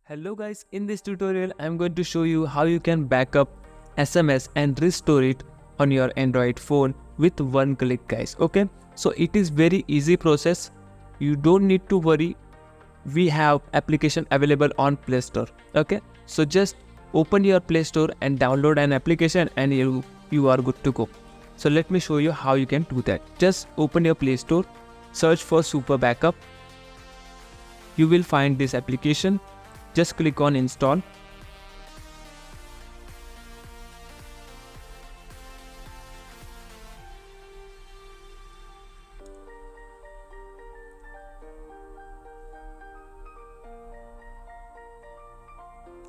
Hello guys, in this tutorial I'm going to show you how you can backup SMS and restore it on your Android phone with one click guys. Okay, so it is very easy process. You don't need to worry. We have application available on Play Store. Okay, so just open your Play Store and download an application and you are good to go. So let me show you how you can do that. Just open your Play Store, search for Super Backup. You will find this application. Just click on install.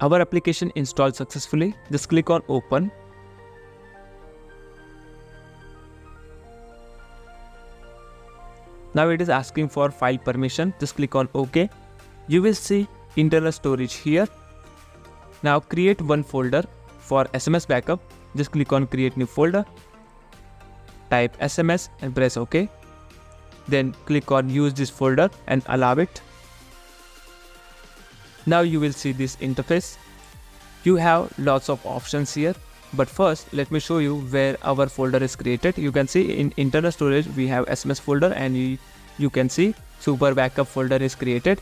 Our application installed successfully. Just click on open. Now it is asking for file permission. Just click on OK. You will see internal storage here. Now create one folder for SMS backup. Just click on create new folder. Type SMS and press OK. Then click on use this folder and allow it. Now you will see this interface. You have lots of options here, but first let me show you where our folder is created. You can see in internal storage we have SMS folder, and you can see Super Backup folder is created.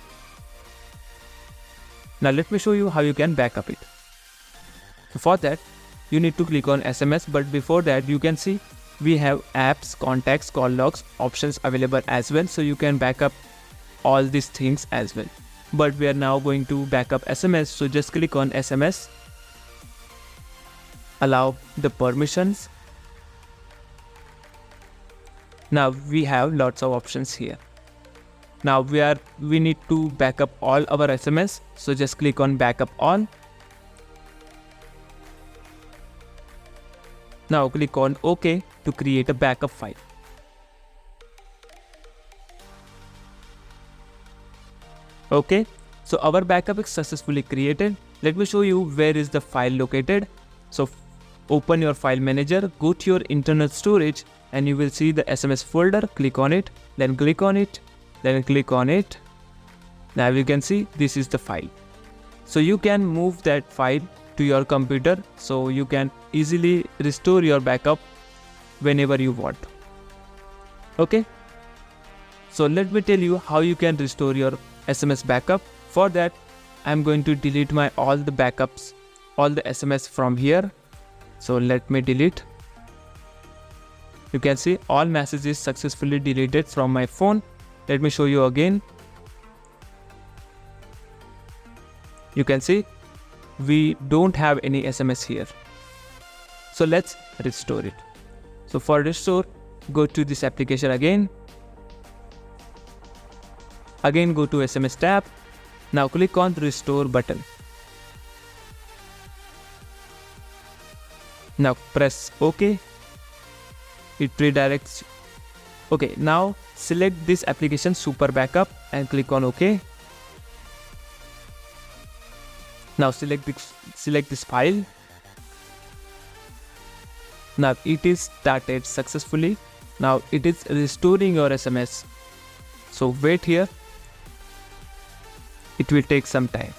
Now let me show you how you can backup it. So for that you need to click on SMS, but before that you can see we have apps, contacts, call logs options available as well, so you can backup all these things as well. But we are now going to backup SMS, so just click on SMS, allow the permissions. Now we have lots of options here. Now we need to backup all our SMS, so just click on backup all. Now click on OK to create a backup file. Okay, so our backup is successfully created. Let me show you where is the file located. So open your file manager, go to your internal storage, and you will see the SMS folder. Click on it, then click on it, then click on it. Now you can see this is the file. So you can move that file to your computer, so you can easily restore your backup whenever you want. Okay, so let me tell you how you can restore your SMS backup. For that I'm going to delete all the backups, all the SMS from here. So let me delete. You can see all messages successfully deleted from my phone. Let me show you again. You can see we don't have any SMS here. So let's restore it. So for restore, go to this application again. Again go to SMS tab. Now click on restore button. Now press OK. It redirects. Okay, now select this application Super Backup and click on OK. Now select this file. Now it is started successfully. Now it is restoring your SMS. So wait here. It will take some time.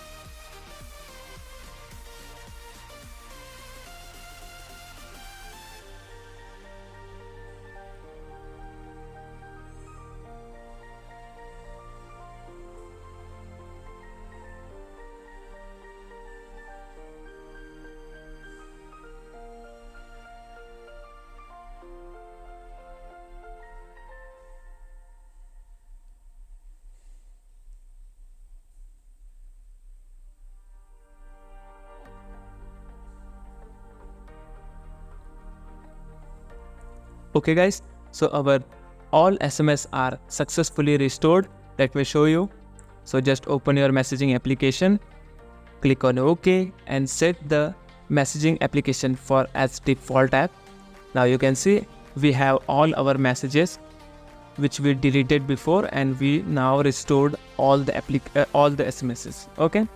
Okay guys, so our all SMS are successfully restored. Let me show you. So just open your messaging application, click on OK and set the messaging application for as default app. Now you can see we have all our messages which we deleted before, and we now restored all the SMSs. Okay,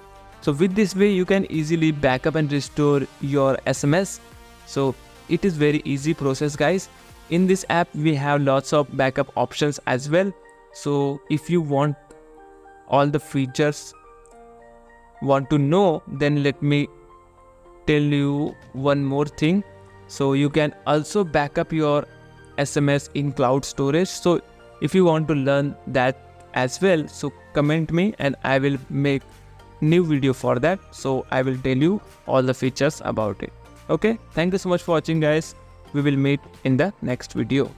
so with this way you can easily backup and restore your SMS. So it is very easy process guys. In this app we have lots of backup options as well. So if you want all the features want to know, then let me tell you one more thing. So you can also backup your SMS in cloud storage. So if you want to learn that as well, so comment me and I will make new video for that. So I will tell you all the features about it. Okay, thank you so much for watching guys. We will meet in the next video.